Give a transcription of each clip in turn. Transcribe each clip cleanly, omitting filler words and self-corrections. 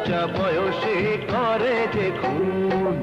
কাঞ্চা বয়সে করে যে খুন।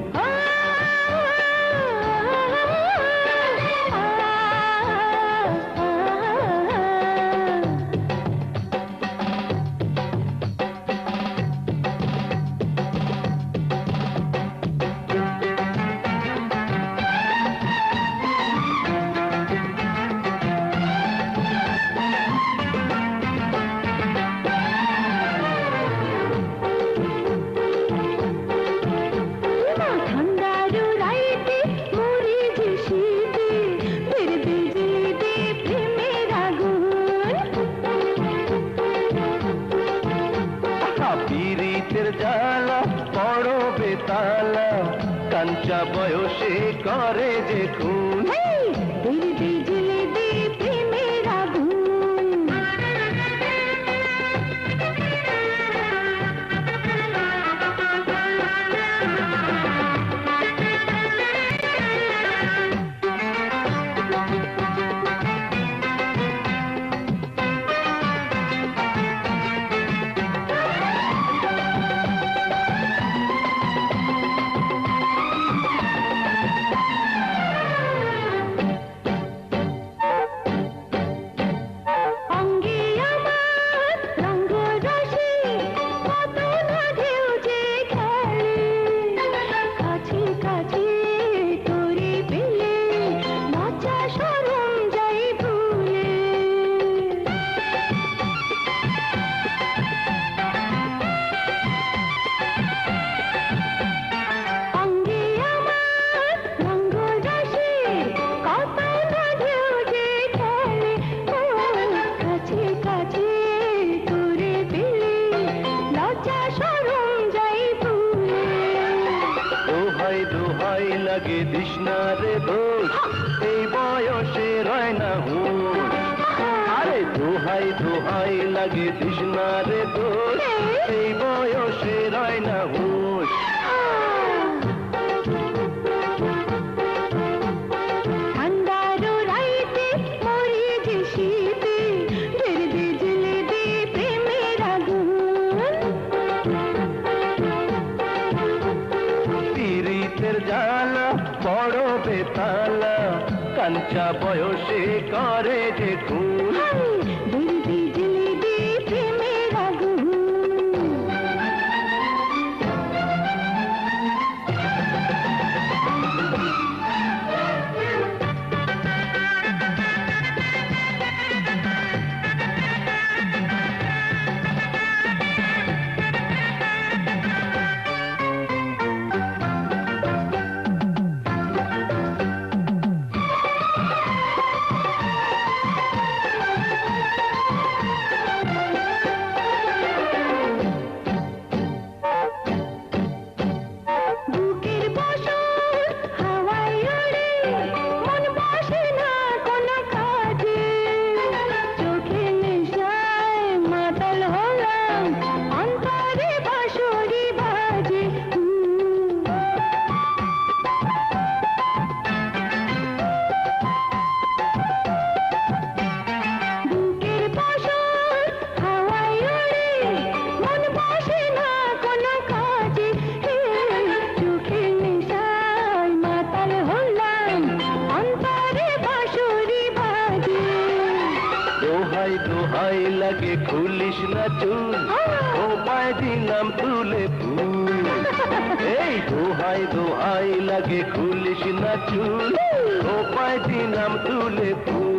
পীড়িতের জ্বালা বড় বেতালা, কাঞ্চা বয়সে করে যে খুন। দোহাই লাগে দিশনারে দোষ, এই বয়সে রয় না হুঁশ। আরে দোহাই দোহাই লাগে দিশনারে দোষ, এই বয়সে রয় না হুঁশ। জ্বালা বড় বেতালা, কাঞ্চা বয়সে করে যে খুন। দোহাই লাগে খুলিস না চুল, ও পায় দিলাম তুলে ফুল। এই দোহাই দোহাই লাগে খুলিস না চুল, ও পায় দিলাম তুলে ফুল।